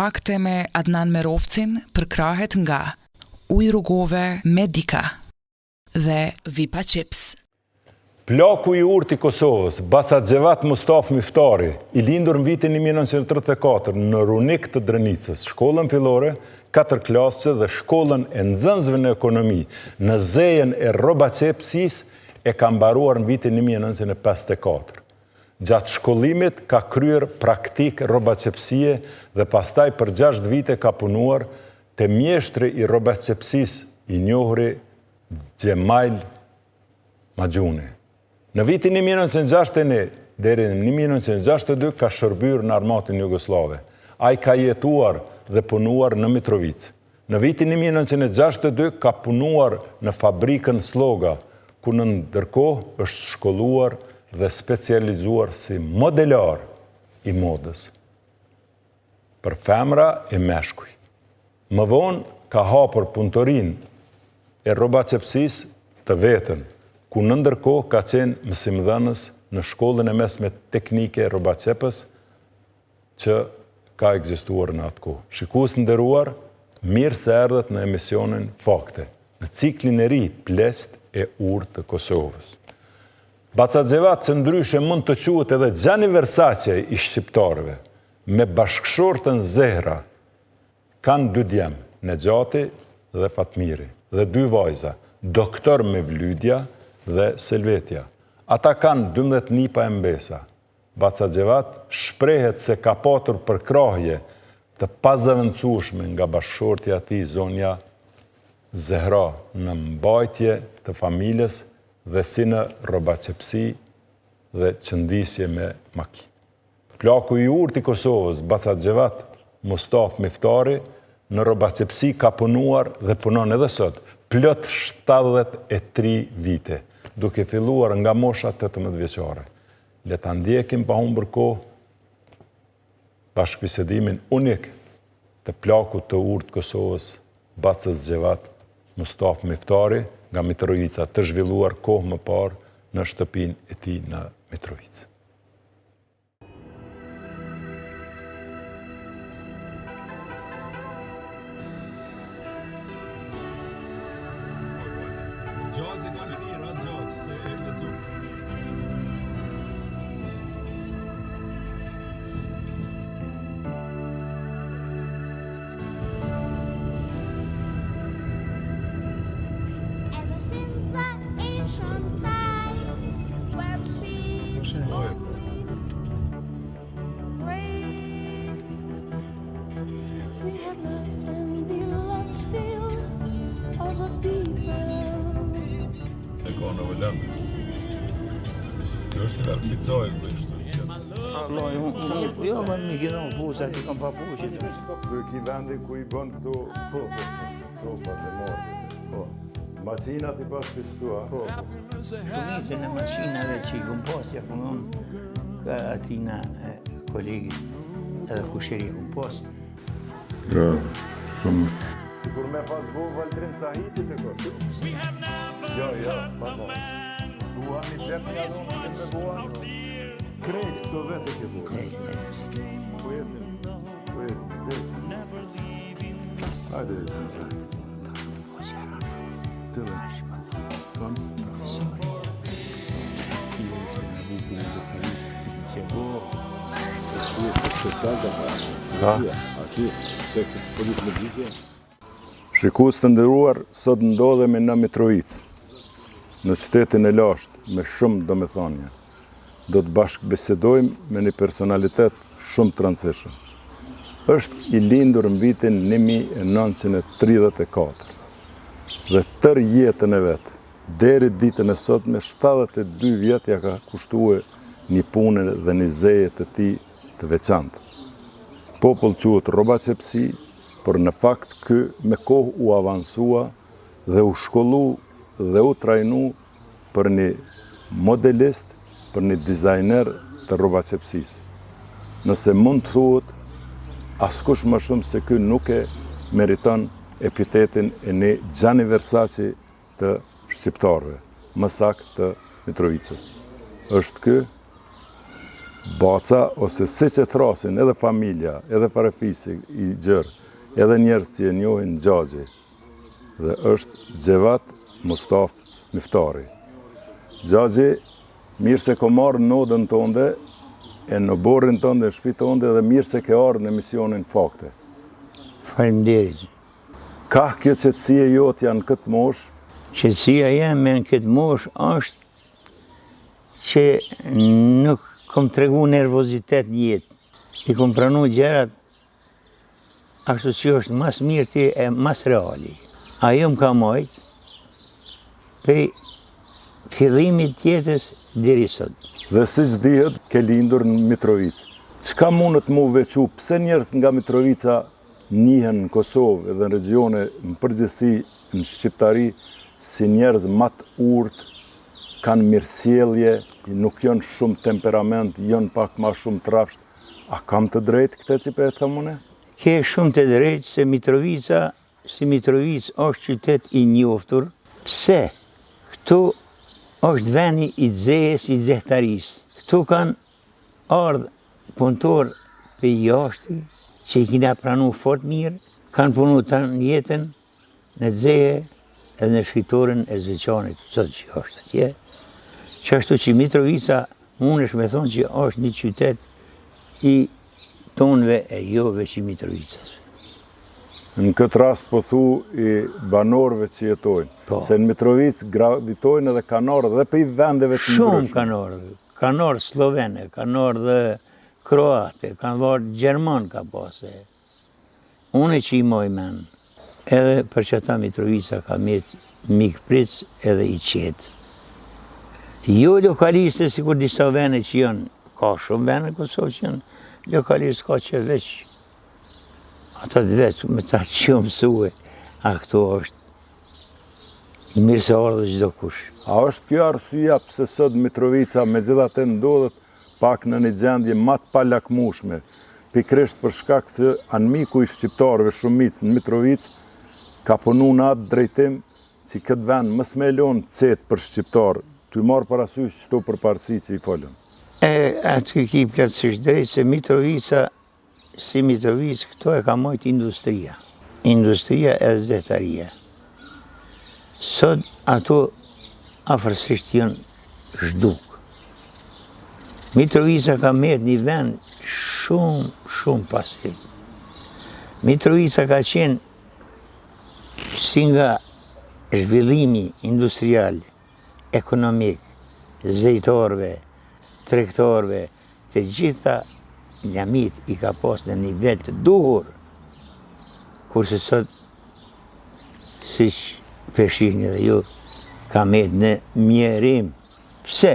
kontakte me Adnan Merovcin përkrahet nga Ujë rrugove Medika dhe Vipa Chips. Plaku i urtë i Kosovës, Bacaxhevat Mustaf Miftari, i lindur në vitin 1934 në Runik të Drenicës, shkollën fillore, 4 klasë dhe shkollën e nxënësve në ekonomi në zejen e Robaçepsis e ka mbaruar në vitin 1954. Gjatë shkollimit ka kryer praktik Robaçepsie dhe pastaj për 6 vite ka punuar te mjeshtri i Robaçepsis i njohuri Xhemail Maxhuni. Në vitin 1961 deri në 1962 ka shërbyer në armatën jugoslave. Ai ka jetuar dhe punuar në Mitrovic. Në vitin 1962 ka punuar në fabrikën Sloga, ku në ndërkohë është shkolluar dhe specializuar si modelar i modës për femra e meshkuj. Më vonë ka hapur punëtorinë e Robaçepsis të vetën, ku në ndërkohë ka qenë mësimdhënës në shkollën e mesme teknike e Robaçepës që ka ekzistuar në atë kohë. Shikues nderuar, mirë se erdhët në emisionin Fakte, në ciklin e ri Plest e urtë të Kosovës. Bacaxhevat, që ndryshe mund të quhet edhe Gianni Versace i shqiptarëve, me bashkëshortën Zehra, kanë 2 djemë, Nexhati dhe Fatmiri, dhe 2 vajza, Doktor Mevlydja dhe Selvetja. Ata kanë 12 nipa e mbesa. Bacaxhevat shprehet se ka patur përkrahje të pazëvendësueshme nga bashkëshortja e tij zonja Zehra në mbajtje të familjes dhe si në Robaçepsi dhe qëndisje me makinë. Plaku i urtë i Kosovës, Bacaxhevat Mustaf Miftari, në Robaçepsi ka punuar dhe punon edhe sot, plot 73 vite, duke filluar nga mosha 18 vjeçare. Le ta ndjekim pa humbur kohë bashkëbisedimin unik të plakut të urtë Kosovës, Bacaxhevat Mustaf Miftari, nga Mitrovica, të zhvilluar kohë më parë në shtëpinë e tij në Mitrovicë. Jo, më një kino pusat, i kam pa pushit. Të ki vendi ku i bën këto sopat e motit. Macinat i pas kështua. Shumicën e macinave që i kom pas, ja punon ka atina kolegit edhe kusheri kom pas. Ja, shumë. Sikur me pas bo Valdrin Sahitit e kërë. Ja, pa. Dua një qep një adon në këtë boa. Krejt këto vete ke bo. Po jetim, lecim. Hajde lecim se. Tëve. Kam? Shikues të nderuar, sot ndodhemi në Mitrovicë, në qytetin e lashtë, me shumë domethënie. Do të bashkëbisedojmë me një personalitet shumë të rëndësishëm. Është i lindur në vitin 1934 dhe tërë jetën e vet, deri ditën e sotme, 72 vjet ja ka kushtuar një punë dhe një zeje të tij të veçantë. Popull quhet Robaçepsi, por në fakt ky me kohë u avansua dhe u shkollu dhe u trajnu për një modelist, për një dizajner të Robaçepsisë. Nëse mund të thuhet, askush më shumë se ky nuk e meriton epitetin e një Gianni Versace të shqiptarëve, më saktë të Mitrovicës. Është ky baca ose si që thrasin edhe familja, edhe parafisi i gjërë, edhe njerës që e njohin Gjagji, dhe është Gjevat Mustaf Miftari. Gjagji, mirë se ko marrë nodën tënde, e në borën tënde, në shpi tënde, dhe mirë se ke ardhë në emisionin Fakte. Faleminderit. Ka kjo qëtësia jotë janë këtë mosh? Qëtësia jeme në këtë mosh është që nuk kom tregu nervozitet në jetë. I kom pranu gjerat ashtu që është mas mirëti e mas reali. Ajo më ka mojtë prej fillimit tjetës deri sot. Dhe si që dihet, ke lindur në Mitrovicë. Qka mundet mu vequ, pse njerës nga Mitrovica njihen në Kosovë edhe në regione në përgjithësi në Shqiptari si njerëz matë urtë, kanë mirësjellje, nuk janë shumë temperament, janë pak ma shumë trafsht. A kam të drejtë këte që për e thëmune? Ke shumë të drejtë se Mitrovica, si Mitrovic është qytet i njoftur, pse këtu është veni i dzejës, i dzehtarisë. Këtu kanë ardhë punëtor për jashti, që i kina pranu fort mirë, kanë punu të në jetën në dzeje edhe në shkitorin e Zveçanit, sot që është atje. Që ashtu që Mitrovica, unë është me thonë që është një qytet i tonëve e jo veç i Mitrovicas. Në këtë rast po thu i banorëve që jetojnë, se në Mitrovic gravitojnë edhe kanorë dhe për i vendeve të ndryshme. Shumë kanorë, kanorë slovene, kanorë dhe kroate, kanë varë Gjerman ka pase. Unë që i moj men, edhe për që ta Mitrovica ka metë mikë pric edhe i qetë. Jo lokaliste, si kur disa vene që janë, ka shumë vene Kosovë që janë, lokaliste ka që veç, ata të veç, me ta që mësue, a këto është i mirë se ardhë gjdo kush. A është kjo arsyeja pse sot Mitrovica me gjithatë ndodhet pak në një gjendje matë palakmushme, pikrisht për shkak se anëmiku i shqiptarëve shumicë në Mitrovic ka punu në atë drejtim që këtë vend mës me lonë cetë për shqiptarë, të i marë parasysh qëto për parësi që i folën. Aty ki plotësisht drejtë se Mitrovica, si Mitrovic, këto e ka mojtë industria. Industria e zetaria. Sot ato afërsisht janë zhduk. Mitrovica ka merë një vend shumë pasiv. Mitrovica ka qenë si nga zhvillimi industrial, ekonomik, zejtorve, tregtorve, të gjitha njamit i ka pas në nivel të duhur, kurse sot, si përshihni dhe ju, ka merë në mjerim. Pse?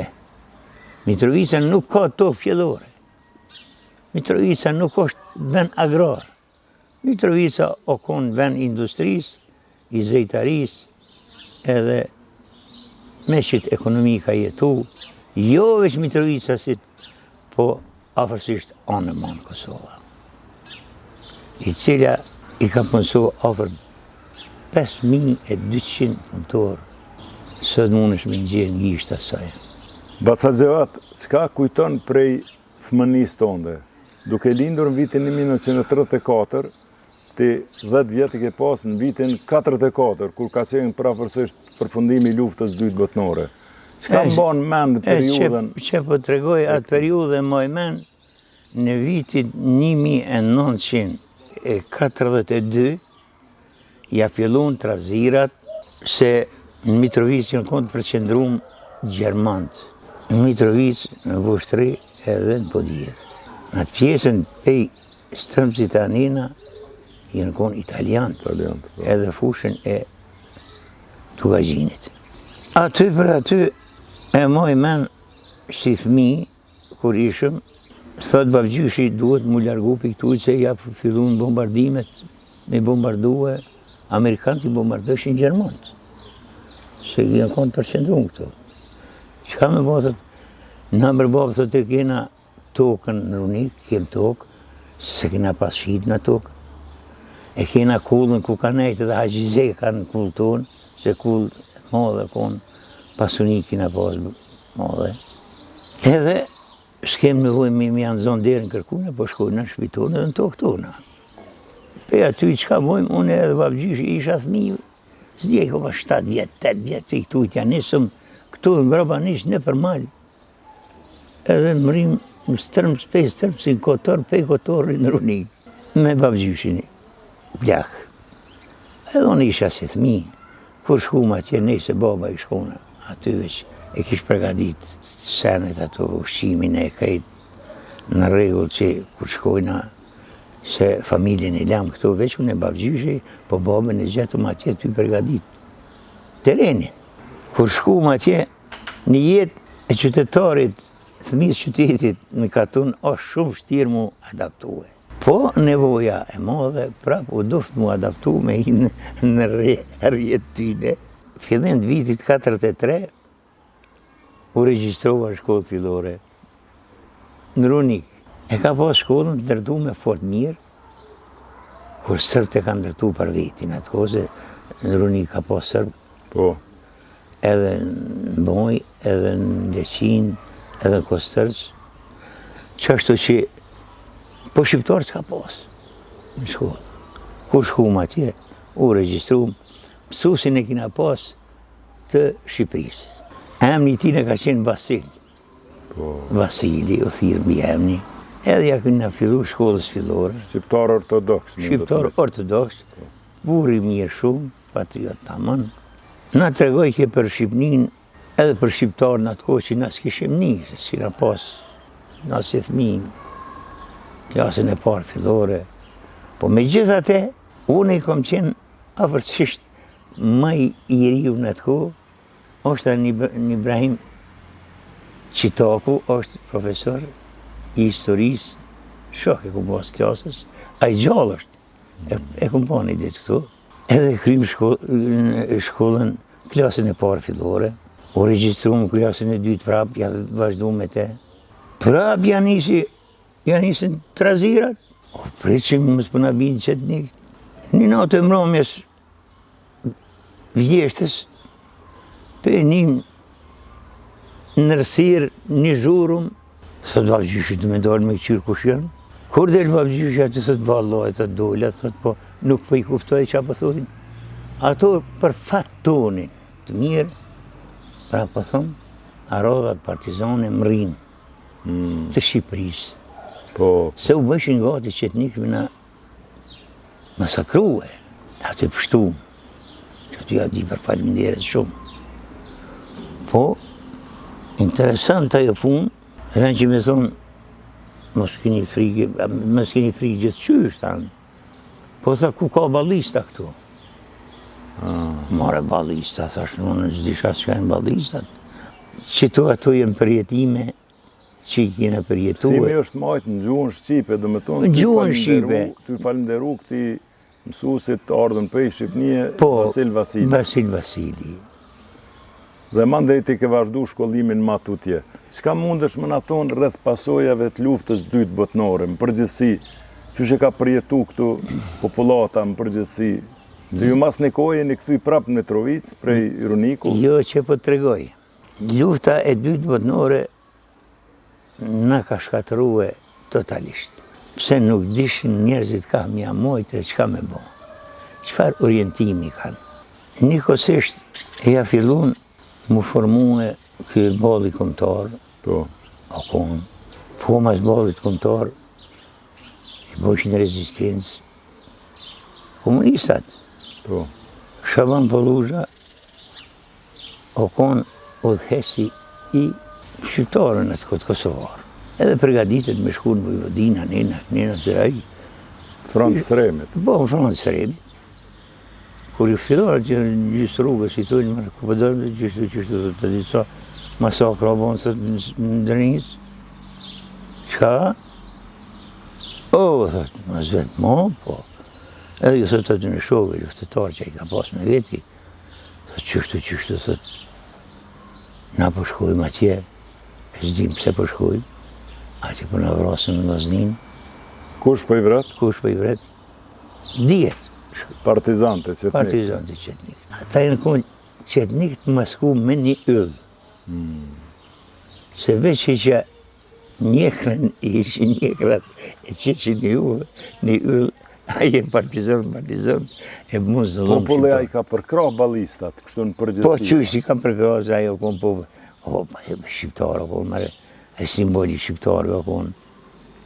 Mitrovica nuk ka tokë fjedhore. Mitrovica nuk është vend agrar. Mitrovica o konë vend industrisë, i zejtarisë, edhe me qëtë ekonomi ka jetu, jo veç Mitrovica si, po afërsisht anë e manë Kosova, i cila i ka punësu afër 5200 punëtorë, sot mund është me nxjerë në gishtë asaj. Baca Gjevat, qka kujton prej fëmënis tënde? Duke lindur në vitin 1934, ti 10 vjetë ke pas në vitin 44, kur ka qenë prafërsisht përfundimi i luftës dytë botnore. Qka më banë mend periudën? Që po të regoj atë periudën moj mend, në vitin 1942, ja fillun travzirat, se në Mitrovic janë konë të përqendrum Gjermantë. Në Mitrovic, në Vushtri edhe në Podjer. Në atë pjesën pej Strëmcit Anina, janë konë italiantë, edhe fushën e Tugagjinit. Aty për aty, e moj men, si fëmi, kur ishëm, thot babgjyshi duhet mu largu për këtu që ja fillun bombardimet, me bombardue, Amerikanët i bombardoshin Gjermanët. Se janë konë përqendrum këto. Qka me bëtët? Në bërbabë thot e kena tokën në Runik, kem tokë, se kena pas shqit në tokë. E kena kullën ku ka nejtë dhe haqizej kanë kullë tonë, se kullë madhe konë pasunik kena pas madhe. Edhe s'kem nevoj me janë zonë derën kërkune, po shkojnë në shpitorën dhe në tokë tona. Pe aty që ka bojmë, unë edhe babgjyshi isha thmi, s'dje kova 7 vjetë, 8 vjetë, që i këtu t'ja nisëm, këtu në groba nisë në për malë. Edhe më rrim në stërmë, s'pej stërmë, si në kotor, pej kotorë në runik, me babgjyshin, plak. Edhe unë isha si thmi, kur shkuma atje, nejse baba i shkona, aty veç e kish pregadit senet ato ushqimin e krejt në regull që kur shkojna se familjen e lam këto veç unë e babgjyshi, po babën e gjetëm atje ty pregadit terenin. Kur shkum atje, një jetë e qytetarit, thmis qytetit në Katun, është shumë vështirë mu adaptue. Po nevoja e madhe, prap u duft mu adaptu me i në rjetë tyne. Fillim të vitit 43, u registrova në shkollë fillore në Runik. E ka pas shkollën të ndërtu me fort mirë, kur sërbët e ka ndërtu për vetin, atë kose në Runik ka pas sërbë. Po. Edhe në Boj, edhe në Leqin, edhe në Kostërç. Qashtu që, po shqiptarë që ka pas në shkollë. Kur shkum atje, u registrum, mësusin e kina pas të Shqipërisë. Emni tine ka qenë Vasil. Vasili, u thirë mbi emni. Edhe ja këna fillu shkollës fillore. Shqiptar ortodoks. Shqiptar ortodoks. Burri mirë shumë, patriot tamam. Na tregoj ke për Shqipnin, edhe për shqiptar në atë kohë që na s'kishim një, si na pas, na si thmin, klasën e parë fillore. Po me gjithate, unë i kom qenë afërsisht më i riu në atë kohë, është një Ibrahim Qitaku, është profesor i historisë, shok e kom pas klasës, a i gjallë është, e kom pa një ditë këtu. Edhe krym shkollën, klasën e parë fillore, u registrum klasën e dytë prap, ja vazhdu me te. Prap janë isin trazirat, o preqim mësë përna binë qëtë një. Një natë e mramjes vjeshtës, pe një nërsirë, një zhurum, thët babgjyshi të me dalë me këqyrë kush janë. Kur del babgjyshi atë thët vallaj, thët dole, thët po nuk po i kuftoj qa po thujnë. Ato për fatë tonin të mirë, pra po thonë, arodhat partizane më rinë të Shqipërisë. Se u bëshin gati qetnikëve na masakruhe, atë e pështumë, që aty ja di për faleminderit shumë. Po, interesant ajo punë, edhe që me thonë, mos keni frikë gjithë qysh, tanë. Po tha, ku ka balista këtu? Mare balista, thash, në s'disha që janë balistat. Qëto ato jenë përjetime, që i kena përjetue. Si me është majtë në gjuhën Shqipe, dhe me thonë, ty falenderu këti mësusit ardhën për i Shqipnije, Vasil Vasili. Vasil Vasili. Dhe mandej ti ke vazhdu shkollimin ma tutje. Qka mundesh më na thonë rreth pasojave të luftës dytë botnore, më përgjithsi, që që ka përjetu këtu populata më përgjithsi, se ju mas në kohë jeni këthuj prapë në Mitrovic, prej Runiku? Jo, që po të tregoj. Lufta e dytë botnore na ka shkatërue totalisht. Pse nuk dishin njerëzit ka mja mojtë e qka me bo. Qfar orientimi kanë. Nikosisht e ja fillun mu formue kërë balli kombëtar, po mas ballit kombëtar, i bëshin rezistencë, komunistat. Shaban Polluja, o konë udhëhesi i shqiptarën atë këtë Kosovar. Edhe përgaditet me shku në Vojvodina, nëna të raj. Francë Sremit. Po, Francë Sremit. Kur ju fillarë që në gjysë rrugës, i thujnë, mërë ku përdojmë dhe qështu të disa masakra bonë në Drënis. Qka? O, thëtë, më zvetë mo, po. Edhe ju thëtë të në shove, luftetar që i ka pas me veti. Thëtë, qështu, thëtë. Na po shkojmë atje, e zdim pse po shkojmë. Atje po na vrasën në Gaznin. Kush po i vret? Kush po i vret? Djetë. Partizante qetnik. Partizante qetnik. Ata e në konë qetnik të masku me një yllë. Se veç që Njekrën, ishin njekrat e që një ullë, një ullë, aje partizon, e mu zëllon. Populli i ka përkrah ballistat, kështu në përgjithësi. Po qysh i kam përkrah, se ajo kon popull. O, pa e shqiptarë, mare, e simboli shqiptarëve kon,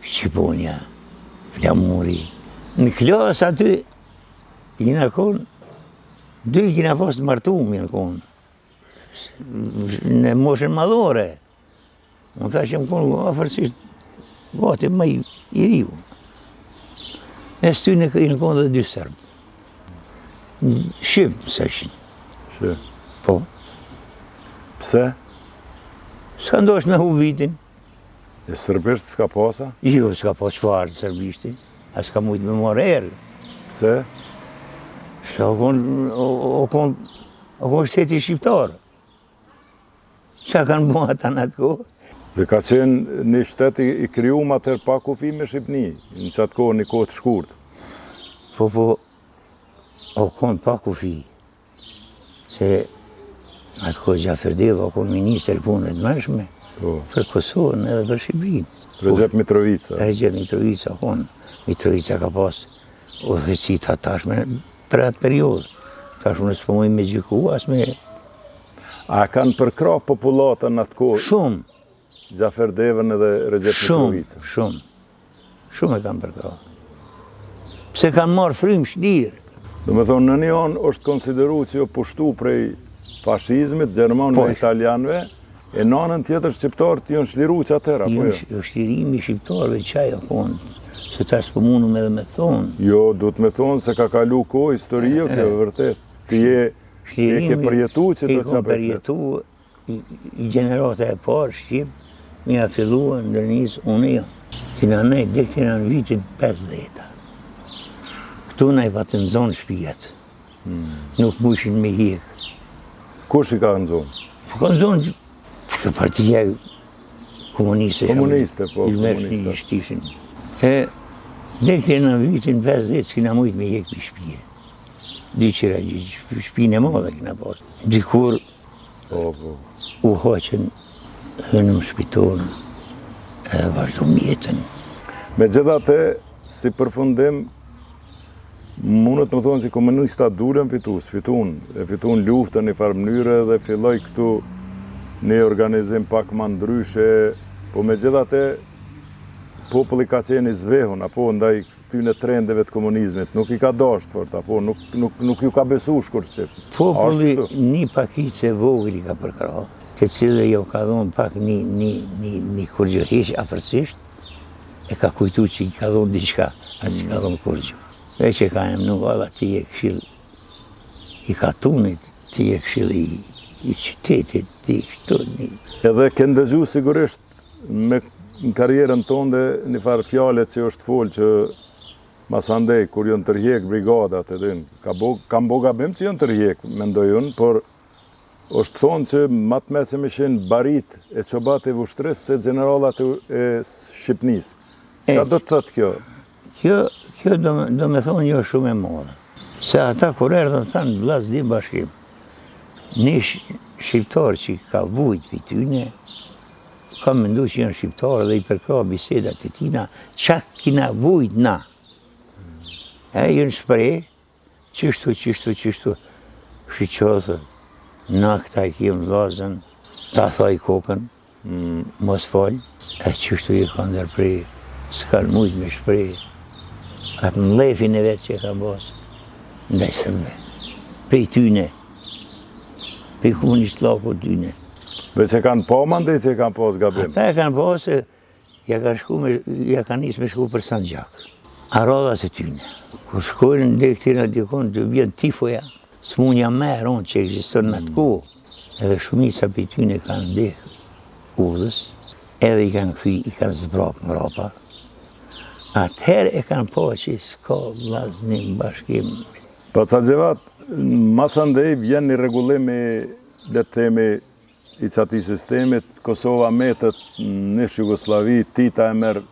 Shqiponia, flamuri. Në klasë aty, jina kon, dy kina pas të martumjen kon, në moshën madhore. Unë tha që më konë afërsisht gati më i riu. E së ty në konë dhe dy sërbë. Shqipë së ishin. Shqipë. Po. Pse? S'ka ndosh me hu vitin. E sërbisht s'ka posa? Jo, s'ka pas çfarë sërbishti. A s'ka mujtë me marrë erë. Pse? O konë shteti shqiptarë. Qa kanë bo ata në atë kohë? Dhe ka qenë një shtet i krijuar atëherë pa kufi me Shqipni, në qatë kohë një kohë të shkurt. Po, o konë pa kufi. Se atë kohë Gjaferdeva, o konë minister punët mërshme, për Kosovën edhe për Shqipinë. Recep Mitrovica. Recep Mitrovica, konë. Mitrovica ka pas udhëheqësit atashme për atë periodë. Tash unë s'po mujnë me gjyku, as me... A kanë përkrah populatën atë kohë? Shumë. Gjaferdevën edhe Recep Mitrovica? Shumë e kanë përkrah. Pse kanë marrë frymë shlirë. Do me thonë, në një anë është konsideru që jo pushtu prej fashizmit, gjermanëve e italianëve, e në anën tjetër shqiptarët janë shliru që atëra, po jo? Jo, shlirimi shqiptarëve qaja konë, se ta s'po mundum edhe me thonë. Jo, du të me thonë se ka kalu kohë, historio, kjo vërtet. Ti ke përjetu që do të qa përjetu, i generata e parë Shqip, mi a fillua ndërnis unë jo. Kina ne, dhe kina në vitin 50. Këtu na i patë në zonë shpijet. Nuk mushin me hikë. Kush i ka në zonë? Ka në zonë, që partija komuniste. Komuniste, po, komuniste. I shtishin. E, dhe kina në vitin 50, s'kina mujtë me hikë për shpije. Dy qira gjithë, shpijnë e modhe kina pasë. Dikur, u hoqen, hënë më shpitonë, edhe vazhdo mjetën. Me gjithate, si përfundim, mundët më thonë që komunista durën s'fitun luftën një farë mënyre dhe filloj këtu një organizim pak ma ndryshe, po me gjithate, populli ka qenë i zvehun, apo ndaj këtyne trendeve të komunizmit, nuk i ka dasht fort, apo nuk ju ka besu shkur që. Populli një pakice vogël i ka përkrah, të cilë jo ka dhonë pak një kurgjë heq afërsisht, e ka kujtu që i ka dhonë diqka, as i ka dhonë kurgjë. E që ka em nuk alla ti e këshill i katunit, ti e këshill i qytetit, ti e kështu një. Edhe ke ndëgju sigurisht me në karjerën tonë dhe një farë fjallet që është folë që masandej, kur jënë tërhjek brigadat edhin, kam bo gabim që jënë tërhjek, mendoj unë, por është thonë që matë mesë me shenë barit e qobat e vushtres se generalat e Shqipnis. Ska do të thëtë kjo? Kjo do me thonë jo shumë e modë. Se ata kur erdhën thanë vllaz di bashkim. Një shqiptar që ka vujt për tyne, ka mendu që janë shqiptarë dhe i përka bisedat e tina, qa kina vujt na. E jënë shprej, qështu, shqyqothë, na këta i kemë vllazën, ta thaj kokën, mos falj, e qështu i ka ndërprej, s'kan mujt me shprej, atë në lefin e vetë që e ka basë, ndaj sërve, pej tyne, pej komunist lako tyne. Dhe që kanë po mande që e kanë pas gabim? Ata e kanë pasë, ja kanë njësë me shku për Sanxhak. A radhat e tyne. Kur shkojnë në këtina dikon të bjën tifoja, s'munja merë onë që eksistën në atë kohë. Edhe shumica për tyne kanë ndekë udhës, edhe i kanë këthy, i kanë zbrapë mrapa. Atëherë e kanë po që s'ka vllaznim bashkim. Paca Xhevat, masandej vjen një regullim i, le të themi, i qati sistemit, Kosova metët në Jugoslavi, Tita e merë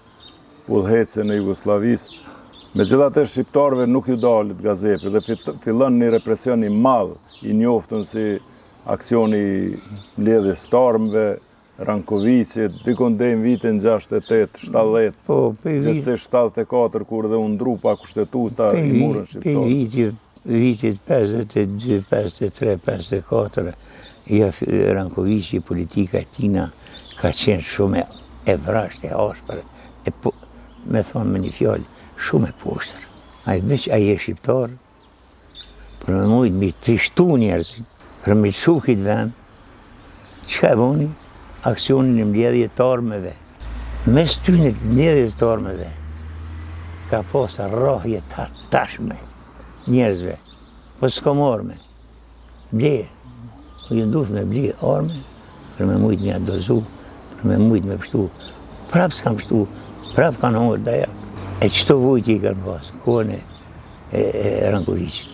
udhëhecje në Jugoslavis. Me gjithate shqiptarëve nuk ju dalit gazepi dhe fillon një represion i madh, i njoftën si akcioni mbledhjes të armëve, Rankovici, dikon deri në vitin 68, 70, Po, për gjithsesi 74 kur dhe u ndru pa kushtetuta i murën shqiptar. Vitit 52, 53, 54, Rankovici, politika e tina ka qenë shumë e vrasht, e ashpër, me thonë me një fjallë, shumë e poshtër. Ai e shqiptar, për me mujtë mi trishtu njerëzit, për me qu këtë vend, qëka e boni? Aksionin e mbledhje të armëve. Mes tyne mbledhje të armëve, ka posa rrahje të tashme njerëzve, po s'ka arme. Bleje, po ju nduf me bleje arme, për me mujtë me adozu, për me mujtë me pështu. Prap s'kam pështu, prap kanë hongër daja. E qëto vujtë i kanë pasë, kohën e Rankovicit.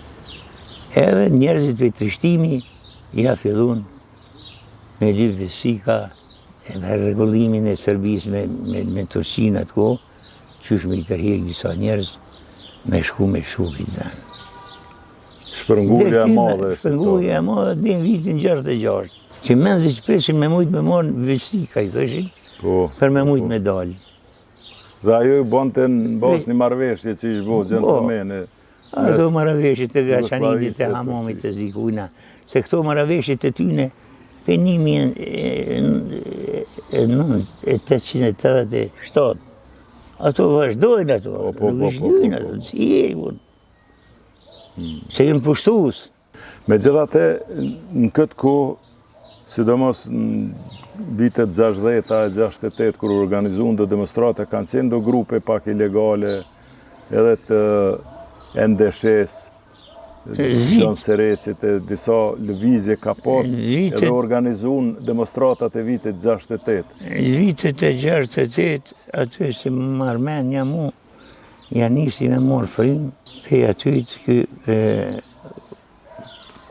Edhe njerëzit për trishtimi, ja fillun me lypë sika, me rregullimin e Serbis me Turqinë atë kohë, qysh me i tërhek disa njerëz, me shku këtë vend. Shpërngulja e madhe. Shpërngulja e madhe dhe në vitin 66. Që menzi që preshin me mujtë me morën vështika, i thëshin, për me mujtë me dalë. Dhe ajo i bonte në bas një marrëveshje që ishë bo gentlemane. Ato marrëveshjet të Graçanidit, të Hamamit, të Zikujna, se këto marrëveshjet të tyne, për 1887, ato vazhdojnë ato, si e, se jenë pushtus. Megjithatë, në këtë kohë, sidomos në vitet 60-68, kur organizuan dhe demonstrate, kanë qenë do grupe pak ilegale, edhe të NDSH-s, Qënë Serecit e disa lëvizje ka pas edhe organizuan demonstratat e vitet 68. Vitet e 68, aty si marmenja mu, janë nisi me morë frim, pe aty të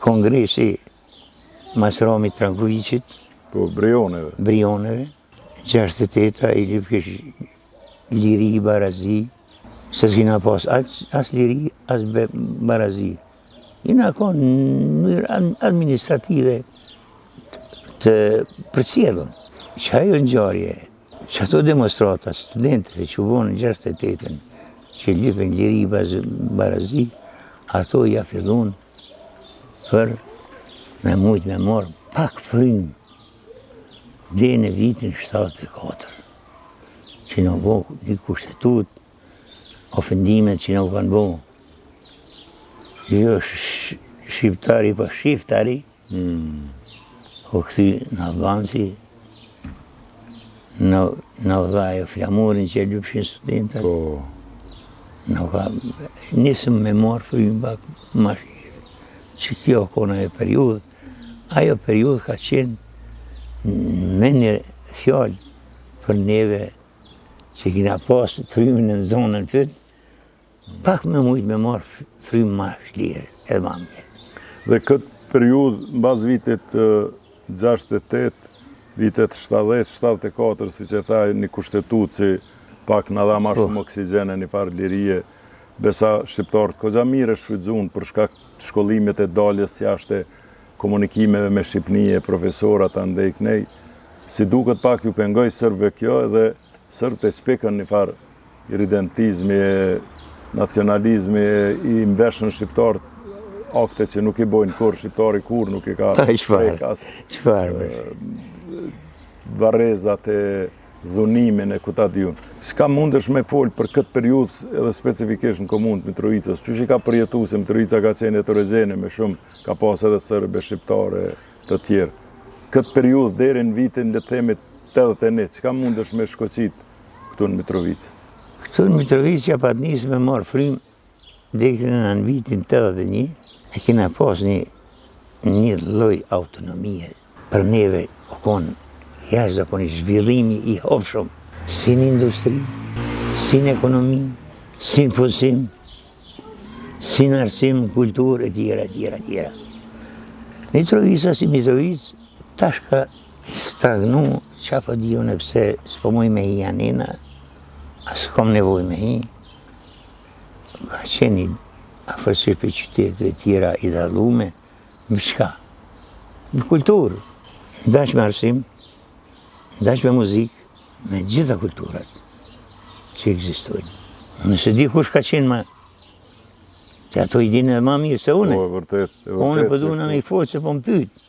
kongresi Masrami Rankovicit. Po, Brioneve. 68, i lypkesh liri i barazi, se s'kina pas as liri, as barazi. Jina ka në mënyrë administrative të përcjellën. Që ajo ngjarje, që ato demonstrata studentëve që vonë në 68-ën, që lypen liri barazi, ato ja fillun për me mujtë me morë pak frim dhe në vitin 74, që në bo një kushtetut, ofendimet që në kanë bo. Jo shqiptari, po shiftari, o këthy në avansi, në dhajo flamurin që e lypshin studentat. Në ka nisëm me marë frim bak ma shirë, që kjo kona e periudhë. Ajo periudhë ka qenë me një fjallë për neve që kina pasë frimin në zonën pëtë, pak me mujtë me marë frim ma shlirë, edhe ma mirë. Dhe këtë periudhë, në bazë vitet 68, vitet 70, 74, si që thaj një kushtetut që pak në dha ma shumë oksigene, një farë lirije, besa shqiptarët këgja mire shfrydzun për shkak të shkollimit e daljes të jashte komunikimeve me Shqipnije, profesorat, andej kënej, si duket pak ju pengoj sërbëve kjo edhe sërbët e spekën një farë iridentizmi, nacionalizmi i mbeshën shqiptarët, akte që nuk i bojnë kur, shqiptari kur nuk i ka frekas, varezat e dhunimin e kuta diun. S'ka mundesh me folë për këtë periudhë edhe specifikisht në komunë Mitrovicës, që ka përjetu se Mitrovica ka qenë e Torezene me shumë, ka pas edhe sërbe shqiptare të tjerë. Këtë periudhë deri në vitin le të themi 81, çka mundesh me shkoqit këtu në Mitrovicë? Këtu në Mitrovicë pa të nisë me marë frim, deri në vitin 81, e kena pas një lloj autonomie për neve, konë jashtëzakonisht zhvillimi i hovshëm, si në industri, si në ekonomi, si në punësim, si në arsim, kulturë, e tjera. Mitrovica si Mitrovicë, tash ka stagnu, qa po dione pse s'po muj me hi janina, as kom nevoj me hi, ka qeni afërsisht për qytetëve tjera i dallume, më shka? Në kulturë, dash me arsim, dash me muzikë, me gjitha kulturat që ekzistojnë. Nëse di kush ka qenë ma, që ato i dinë edhe ma mirë se une. Po, e vërtet. Une po duhet me i folë se po më pyet.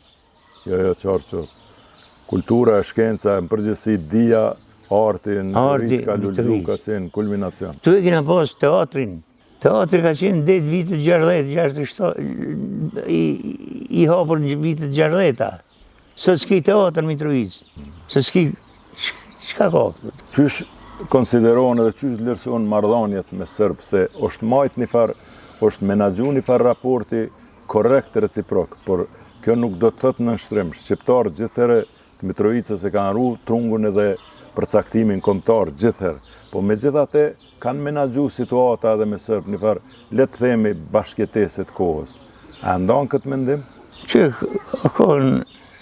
Jo, qartë. Kultura e shkenca, në përgjithësi dia, arti, në Mitrovica ka lullu, ka qenë kulminacion. Tu e kena pas teatrin. Teatri ka qenë det vitet 60, i hapur në vitet 60. Sot s'ki teatr Mitrovic. Sot s'ki, çka ka? Qysh konsiderohen edhe qysh vlerësohen marrëdhëniet me Serb, se është majt një farë, është menaxhu një farë raporti korrekt reciprok, por kjo nuk do të thotë në shtrim. Shqiptarët gjithherë të Mitrovicës e kanë rru trungun edhe përcaktimin kombëtar gjithherë. Po megjithatë kanë menaxhu situata edhe me Serb, një farë le të themi bashkëtesë të kohës. A ndon këtë mendim? Që ka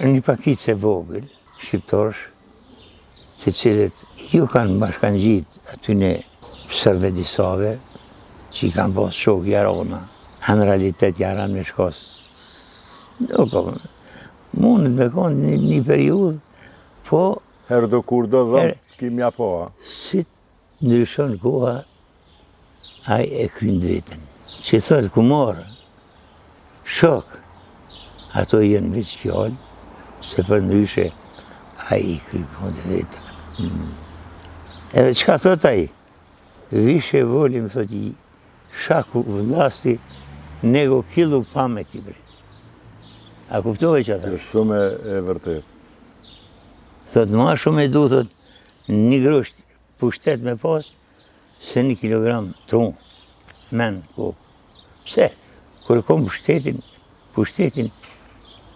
një pakicë e vogël shqiptarësh, të cilët ju kanë bashkangjit aty në Serbëve disave, që i kanë pas shok jarona. Në realitet jaran me shkos. Mundet me konë një periudhë, po... Herë do kur do dhëmë, kimja po, a? Si ndryshon koha, aj e kryn drejten. Që thotë ku morë, shok, ato jenë veç fjallë, se për ndryshe, aj i kryn drejten. Edhe qka thot aj? Vishe volim, thot i, shaku vlasti, nego kilu pamet i bre. A kuptove që ata? Shumë e vërtet. Thot, ma shumë e du, thot, një grusht pushtet me pas, se 1 kilogram tron, men, kokë. Pse? Kër e kom pushtetin...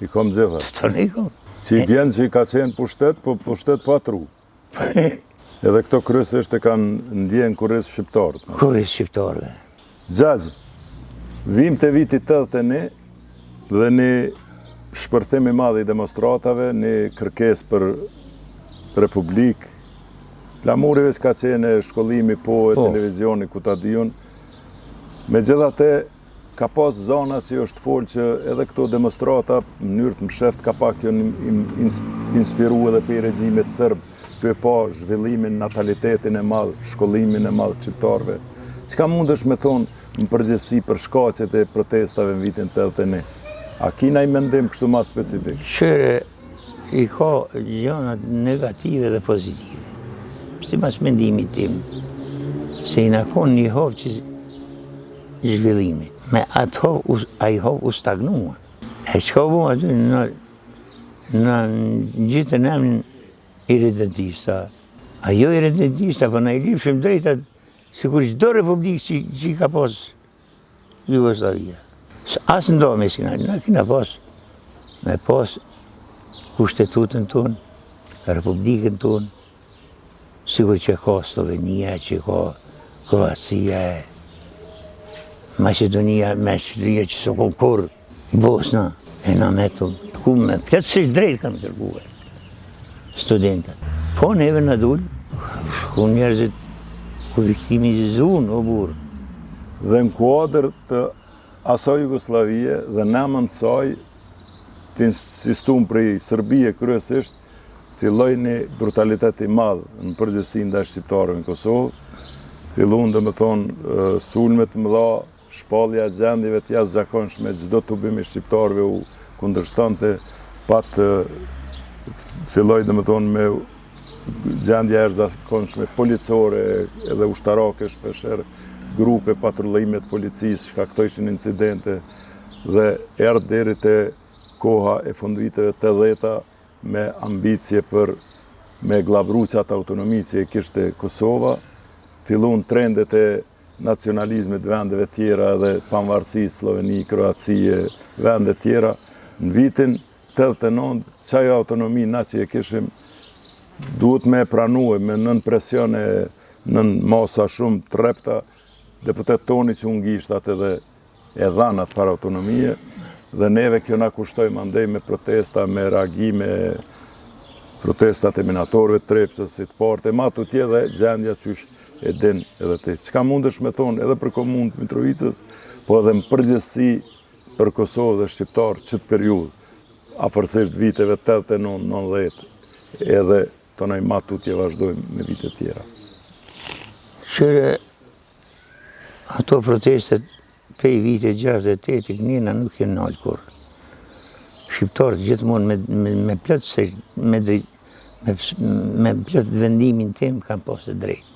I kom gjitha. Të në i kom. Që i bjenë që i ka qenë pushtet, po pushtet pa tru. Edhe këto kryesisht e kanë ndjenë kurrës shqiptarët. Kurrës shqiptarëve. Gjazë, vim të vitit 81 dhe një shpërthim i madh i demonstratave, një kërkesë për republikë, flamurive që ka qenë shkollimi po e televizioni ku ta diun. Megjithatë, ka pas zona që është folë që edhe këto demonstrata në mënyrë të msheft ka pak janë inspiru edhe për regjimet serb, të e pa zhvillimin, natalitetin e madh, shkollimin e madh shqiptarëve. Çka mundesh me thonë në përgjithësi për shkaqet e protestave në vitin 81? A kina i mendim kështu ma specifik? Qëre, i ka gjonat negative dhe pozitive. Si mas mendimit tim, se i nakon një hovë që zhvillimit. Me atë hovë, a i hovë u stagnua. E qka bu aty në gjithën emnin irredentista. A jo irredentista, po në i lipshim drejtat, si kur çdo republikë që i ka pas Jugoslavia. Asë ndomi si në kina pas, me pas kushtetutën tonë, republikën tonë, sigur që ka Slovenia, që ka Kroacia, Macedonia që së kom kur, Bosna, e na me të, ku me plëtsisht drejt kanë kërkuar studentët. Po neve në dullë, shku njerëzit ku viktimizuan o burë. Dhe në kuadrë të asaj Jugoslavie dhe nëmën të saj, të insistum prej Serbie kryesisht, filloj një brutalitet i madhë në përgjithësi ndaj shqiptarëve në Kosovë, fillon dhe me thonë sulmet mëdha, shpallja gjendjeve të jashtëzakonshme, çdo tubim i shqiptarëve u kundërshtonte, patë filloj dhe me thonë me gjendje jashtëzakonshme policore edhe ushtarake shpeshherë, grupe patrullimet policisë, shkaktojshin incidente dhe erdhë deri te koha e fundviteve 80-ta me ambicje për me glavru qatë autonomi që e kishte Kosova, fillun trendet e nacionalizmit vendeve tjera dhe pavarësi Sloveni, Kroacie, vende tjera. Në vitin 89, qaj autonomi na që e kishim duhet me pranue me nën presione, nën masa shumë të repta, deputet toni që unë gishtat edhe e dhanat për autonomie, dhe neve kjo na kushtoj mandej me protesta, me reagime, protestat e minatorëve të trepsës, si të parte, ma të tje dhe gjendja qysh e din edhe ti. Qka mundesh me thonë edhe për komunë të Mitrovicës, po edhe më përgjithësi për Kosovë dhe Shqiptarë qëtë periudhë, afërsisht viteve 89-90, edhe të nëjë ma tutje vazhdojmë me vite tjera. Qëre, ato protestet pej vite 68 njëna nuk jenë nalë kur. Shqiptarët gjithmonë me plot vendimin tim kanë posë drejt.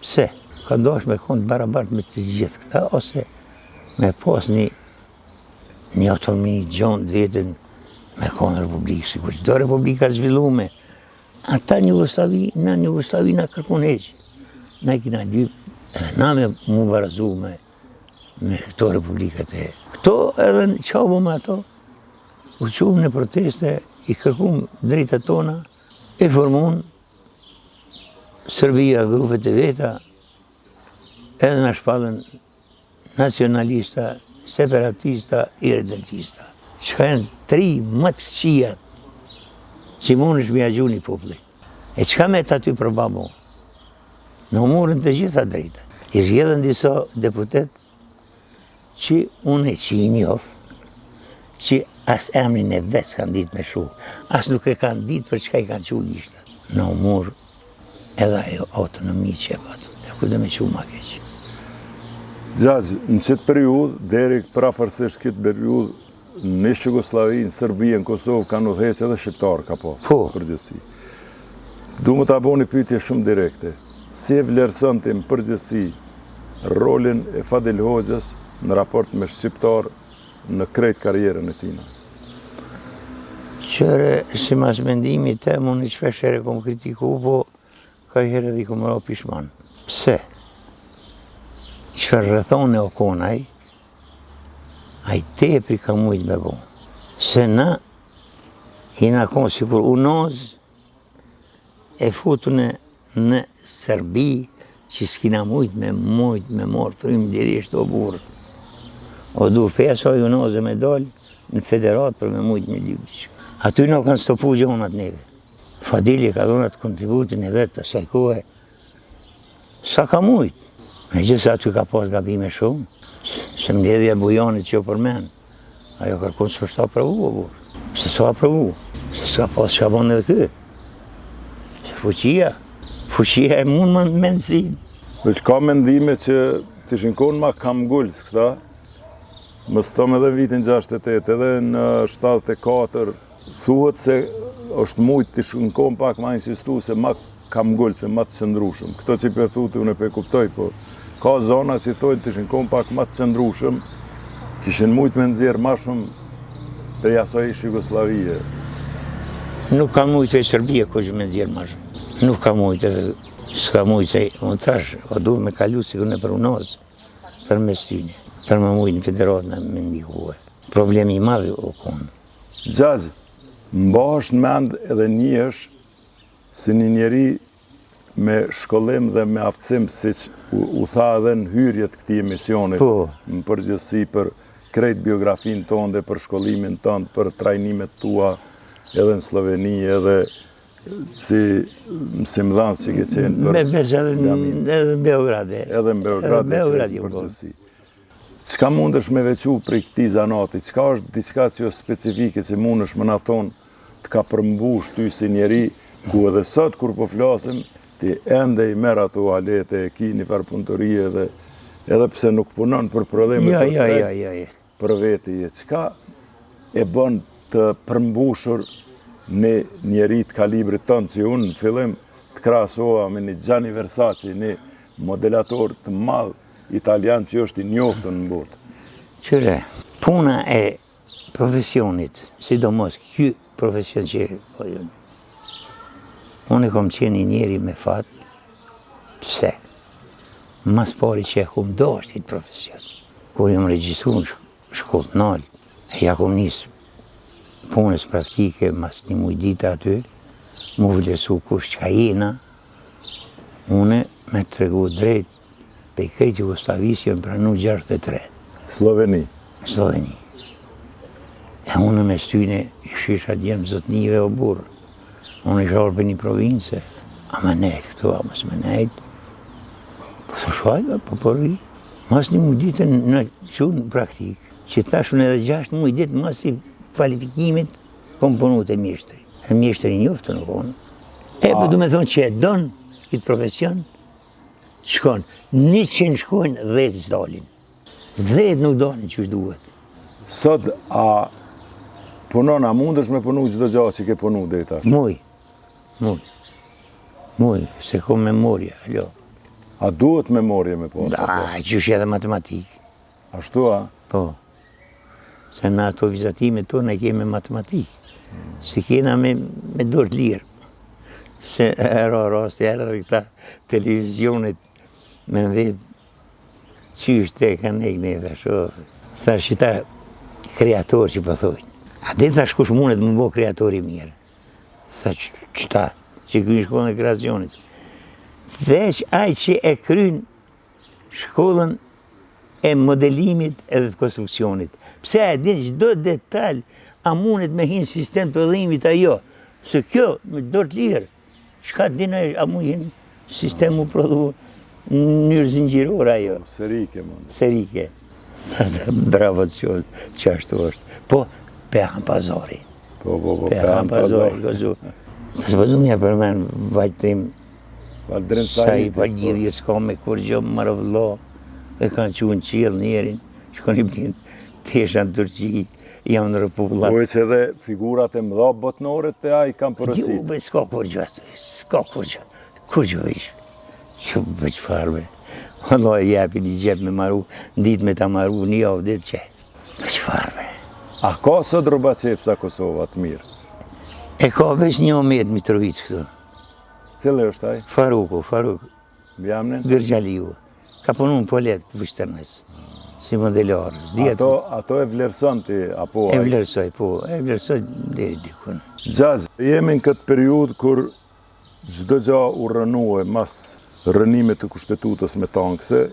Pse? Ka dosh me konë barabart me të gjithë këta, ose me pas një autonomi gjonë vetën me konë republikë, sikur që do republika zhvillume. Ata një Jugoslavi, na kërkon heqë. Na kina dy, edhe na me mu barazu me këto republikat e. Këto edhe qavo me ato, u qumë në proteste, i kërkum drejta tona, e formun Serbia, grupet e veta, edhe në shpallën nacionalista, separatista, irredentista. Që janë 3 më të këqia që mund është mja gjuni populli. E qka me të aty përba mu? Në umurën të gjitha drejta. I zgjedhën disa deputet që unë që i njof, që as emrin e vetë s'kanë ditë me shu, as nuk e kanë ditë për çka i kanë qu gjishtë. Në umur edhe ajo autonomi që e patë, e ku dhe me qu ma keqë. Gjazë, në qëtë periud, deri prafërsisht këtë periud, në Jugoslavi, në Serbi, në Kosovë, kanë udhëheqë edhe shqiptarë ka pasë, përgjësi. Du më të aboni pyetje shumë direkte. Si e vlerëson të më përgjësi rolin e Fadil Hoxhës në raport me shqiptarë në krejt karjerën e tina? Qëre, si mas mendimi të më në qfeshere kom kritiku, po ka herë edhe i kom ra pishman. Pse? Qëfar rrethone o konaj, a i tepri ka mujtë me bo. Se na, i na konë sikur unoz, e futune në Serbi, që s'kina mujtë me morë frim dirisht o burë. O du pesa o unoze me dollë në federat për me mujtë me lypë. Aty nuk kanë stopu gjonat neve. Fadili ka donat kontributin e vetë të saj kohë, sa ka mujtë. Me gjithë aty ka pas gabime shumë, se mbledhja bujanit që jo përmen, ajo kërkon së është aprovu, o burë. Se s'o aprovu, se s'ka pas që ka bon edhe kë. Se fuqia e mund më mendësin. Veç ka mendime që të shinkon ma kam gullës këta, më stëm edhe në vitin 68, edhe në 74, thuhet se është mujtë të shinkon pak ma insistu se ma kam gullë, se ma të qëndrushëm. Këto që për thutë unë e pe kuptoj, po ka zona që thojnë të shinkon pak ma të qëndrushëm, kishin mujtë me nëzirë ma shumë për jasoj ishë Jugoslavije. Nuk ka mujtë e Serbia ko që me nëzirë ma shumë. Nuk ka mujtë, s'ka mujtë se unë thash, o duhe me kalu si këne për unazë, për mes tyne, për me mujtë në federat në me ndihue. Problemi i madhë o konë. Gjazë, mba është në mend edhe njësh si një njeri me shkollim dhe me aftësim, si që u tha edhe në hyrjet këti emisionit, në përgjësi për krejt biografin tonë dhe për shkollimin tonë, për trajnimet tua edhe në Sloveni, edhe si mësimdhanë që ke qenë për... Edhe në Beograde. Edhe në Beograde, përgjësi. Qka mund është me vequ për i këti zanati? Qka është diçka që është specifike që mund është më na thonë të ka përmbush ty si njeri, ku edhe sot kur po flasim, ti ende i merë ato alete, e ki një farpunëtorie dhe edhe pse nuk punon për probleme për veti. Qka e bën të përmbushur në njerit kalibrit tonë që unë në fillim të krasoha me një Gianni Versace, një modelator të madh italian që është i njoftën në botë. Qëre, puna e profesionit, sidomos kjo profesion që unë e kom qenë njeri me fatë, pse? Mas pari që e kom do është i të profesion. Kur jam regjistru në shkollë të nalë, e ja kom njësë punës praktike, mas një mujdita aty, mu vlerësu kush që ka jena, une me të tregu drejt, pe i krejt Jugoslavisë jënë pranu 63. Sloveni? Sloveni. E unë me styne i shisha djemë zotnive o burë. Unë i shorë për një province, a me nejtë këtu, a mos me nejtë. Po të shuajve, po përri. Mas një mujditën në qunë praktikë, që tashun edhe 6 mujditë mas i kvalifikimit kom punu të mjeshtëri. E mjeshtëri njoftë në konë. Po du me thonë që e donë këtë profesion, shkon, 100 shkojnë, 10 s'dalin. 10 nuk dalin që është duhet. Sot, a punon, a mundesh me punu çdo gjë që ke punu deri tash? Muj, se kom memoria, alo. A duhet memorje me pas? Që është edhe matematikë. Ashtu, a? Po. Se në ato vizatime tonë e keme matematikë. Se kena me dorë të lirë. Se rast e erdhë këta televizionet me vetë që është e kanë e këne, thash që ta kreator që pëthojnë. A dhe thash kush mundet më bo kreatori mirë. Thash që ta, që krynë shkollën e kreacionit. Veç aj që e krynë shkollën e modelimit edhe të konstruksionit. Pse e din çdo detalj, a mundet me hinë sistem të pëllimit a jo. Se kjo, me dorë të lirë, çka din a mund hinë sistem u prodhu në njërë zingjirore a jo. Serike, mund. Serike. Bravo që ashtu është. Po, Pehan Pazari. Po, Pehan Pazari, gëzu. Po du mja përmen vajtrim Valdrin sa i Saidi. palgjidhje s'ka me kur gjë marë vëllo. E kanë quen qilë njerin, shkon i blinë tesha në Turqi, jam në Republikat. Po e që edhe figurat e mëdha botnore të ai kanë përësit. Jo, be, s'ka kur gjë, kur gjë ishë. Që bëj farbe. Allah e jepi një gjep me maru, në ditë me ta maru, një javë ditë që. Bëj farbe. A ka sot Robacepsa Kosova të mirë? E ka veç një Omed Mitrovic këtu. Cile është ai? Faruk, Bjamnin? Gërgjaliu. Ka punu në Polet, Vështërnës, si modelarë. Ato e vlerëson ti, apo? E vlerësoj, po, e vlerësoj deri dikun. Gjaz, jemi në këtë periud kur çdo gjë u rënue mas rënimit të kushtetutës me tankse,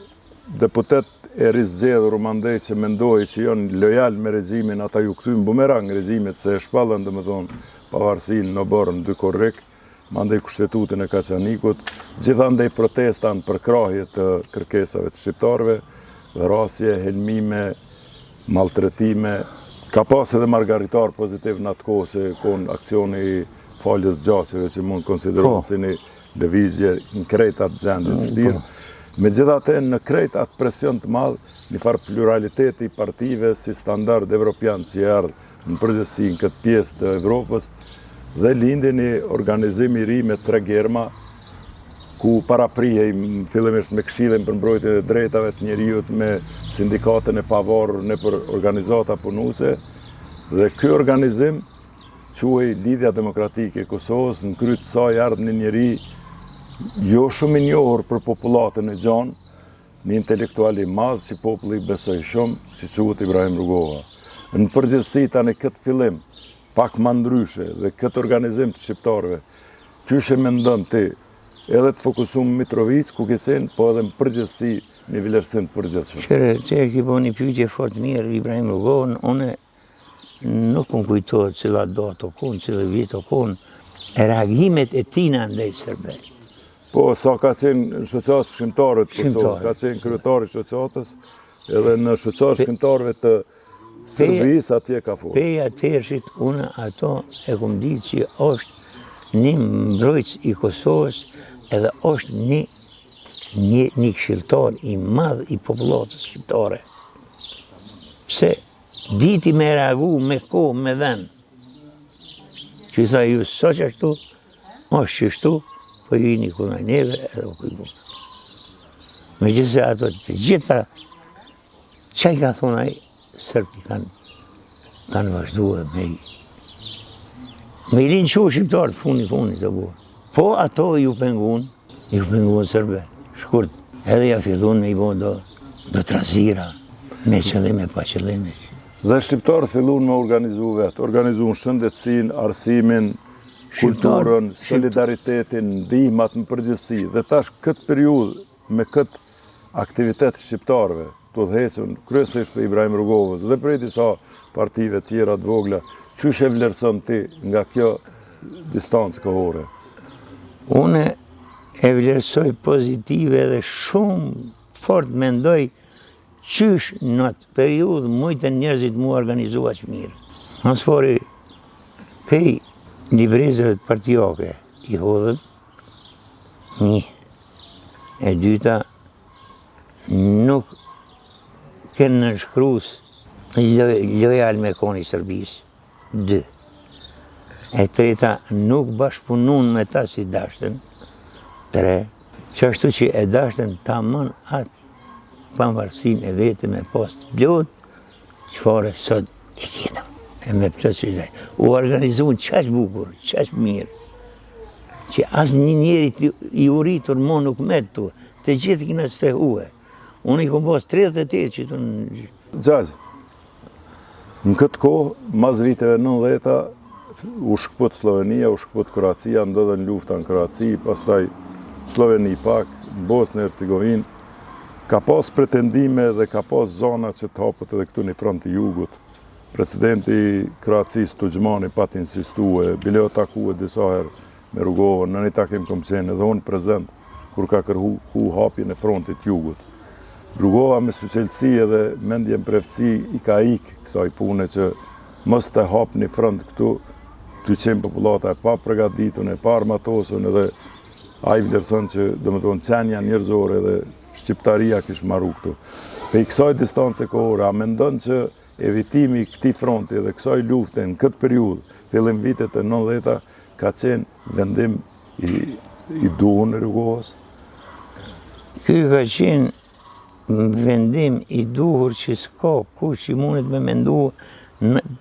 deputet e rizgjedhur mandej që mendoj që janë lojal me regimin, ata ju kthyn bumerang regimit se e shpallën domethënë pavarësinë në borën dy korrik, mandej kushtetutën e Kaçanikut, gjithandej protestan për krahje të kërkesave të shqiptarëve, vrasje, helmime, maltretime. Ka pas edhe margaritar pozitiv në atë kohë që kon aksioni i faljes gjaqeve që mund konsiderohet si një lëvizje në krejt atë gjendje të vështirë. Megjithatë, në krejt atë presion të madh, një farë pluraliteti i partive si standard evropian që erdhë në përgjithësi në këtë pjesë të Evropës, dhe lindi një organizim i ri me 3 germa, ku paraprihej fillimisht me Këshillin për mbrojtjen e drejtave të njerëzit, me sindikatën e pavarur nëpër organizata punuese, dhe ky organizim quhej Lidhja Demokratike e Kosovës, në krye të saj ardhi një njeri jo shumë i njohur për popullatën e gjanë, një intelektual i madh që populli besoi shumë, që quhet Ibrahim Rugova. Në përgjithësi tani këtë fillim pak më ndryshe dhe këtë organizim të shqiptarëve, qyshe mendon ti edhe të fokusum Mitrovic, Kukecin, po edhe në përgjithësi një vlerësim të përgjithshëm? Qërë, që e ki bo një pyetje fort mirë, Ibrahim Rugovën, une nuk më kujtohet cila datë o konë, cila vit o konë, reagimet e tina ndaj Serbë. Po, sa ka qenë në shoqatë shkrimtarët të Kosovës, ka qenë kryetari shoqatës, edhe në shoqatë shkrimtarëve të Serbisë atje ka folur. Peja tërshit, unë ato e kom ditë që është një mbrojtës i Kosovës edhe është një këshilltar i madh i popullatës shqiptare. Pse diti me reagu me kohë, me dhenë. Që i tha ju, sa që ashtu, është që ashtu, po ju i një kunaj neve edhe u kujbu. Me gjithse ato të gjitha, që i ka thonaj, Sërbi kanë vazhduhe me i linë qo shqiptarët funi të buë. Po ato ju pengun Sërbe, shkurt, edhe ja fillun me i bo do trazira, me qëllime, pa qëllime. Dhe shqiptarët fillun me organizu vetë, organizuan shëndetësin, arsimin, kulturën, solidaritetin, ndihmat në përgjithësi. Dhe tash këtë periudhë, me këtë aktivitet shqiptarëve, të dhecën kryesisht për Ibrahim Rugovës dhe për disa partive tjera të vogla, qysh e vlerëson ti nga kjo distancë kohore? Une e vlerësoj pozitive dhe shumë fort mendoj qysh në atë periudhë mujtën njerëzit mu organizua që mirë. Nësë fori pej librezëve të partijake, i hodhët, një. E dyta, nuk kënë në shkrus lojal me koni Sërbis, 2. E treta, nuk bashkëpunun me ta si dashtën, 3. Që ashtu që e dashtën tamam atë pavarësin e vete me pas të plot, çfarë sot e kena. E me plotësisht. U organizuan qaq bukur, qaq mirë, që asë një njeri i uritur mo nuk me të, të gjithë kina strehue. Unë i kom pas 38 që të në... Gjazi, në këtë kohë, mas viteve 90-ta, u shkëput Slovenia, u shkëput Kroacia, ndodhen lufta në Kroaci, pastaj Sloveni pak, Bosnë e Hercegovinë, ka pas pretendime dhe ka pas zona që të hapët edhe këtu një front të jugut. Presidenti Kroacisë Tuđmani pat insistue, bile o takue disa herë me Rugovën, në një takim kom qenë edhe unë prezent, kur ka kërhu hapjen e frontit jugut. Rugova me suqelësi edhe mendjen prefci i ka ikë kësaj pune që mos të hap një front këtu, të qenë populata e pa pregaditun, e pa armatosën edhe a i vlerëson që do më tonë qenja njerëzore dhe shqiptaria kish marru këtu. Pe i kësaj distance kohore, a mendon që evitimi këti fronti dhe kësaj lufte në këtë periudhë, fillim vitet e 90-ta, ka qenë vendim i duhur në Rugovës? Ky ka qenë vendim i duhur që s'ka kush që mundet me mendu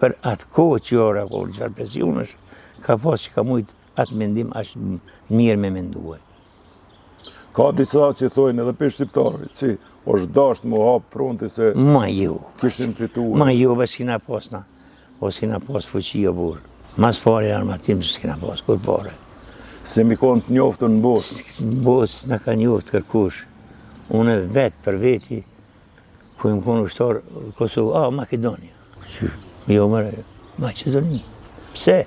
për atë kohë që ora, po qëfar presionësh, ka pas që ka mujtë atë mendim ashtë mirë me menduhe. Ka disa që thojnë edhe për shqiptarit, që është dasht mu hapë fronti se kishin fituar. Ma jo, bë s'kina pasna, o s'kina pas fuqia burë. Mas pare armatim që s'kina pas, kur pare. Se mi konë të njoftë në Bosë? Bosë në ka njoftë kërkush. Unë vetë për veti, ku im konë ushtarë Kosovë, Makedonia. Jo, mërë, Macedoni. Pse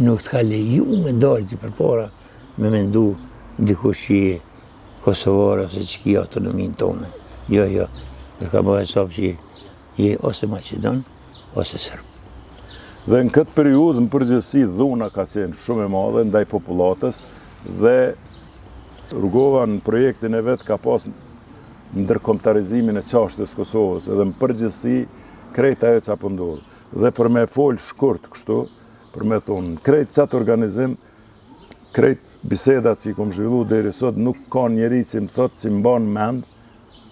nuk të ka leju me dalti për para me mendu dikush që je Kosovare ose që ki autonomin tonë. Jo, e ka bëhe sapë që je ose Macedon, ose Sërb. Dhe në këtë periudhë në përgjithësi dhuna ka qenë shumë e madhe ndaj populatës dhe Rugova në projektin e vetë ka pas ndërkombëtarizimin e çashtës Kosovës edhe në përgjithësi krejt ajo që apo ndodhë. Dhe për me folë shkurt kështu, për me thonë, krejt qatë organizim, krejt bisedat që i kom zhvillu deri sot, nuk ka njeri që më thotë që më banë mend,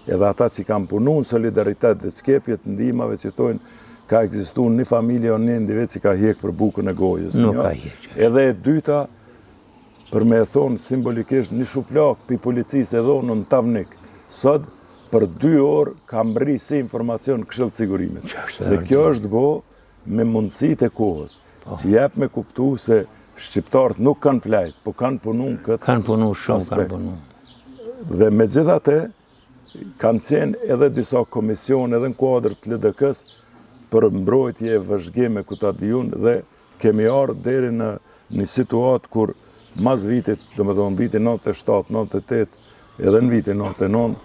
edhe ata që kam punu në solidaritet dhe çkepjet ndihmave që thonë, ka ekzistu një familje o një ndive që ka hjek për bukën e gojës. Nuk ka hjek. Edhe e dyta, për me thonë simbolikisht një shuplak për policisë edhe në Tavnik. Sot, për 2 orë, kam rri si informacion Këshill Sigurimit. Dhe kjo është bo me mundësit e kohës, që jep me kuptu se shqiptarët nuk kanë flajt, po kanë punu në këtë aspekt. Kanë punu shumë, kanë punu. Dhe me gjithate, kanë qenë edhe disa komision edhe në kuadrë të LDK-s për mbrojtje e vëzhgime ku ta dijun dhe kemi ardhur deri në një situatë kur mas vitit, do me thonë vitin 97, 98, edhe në vitin 99,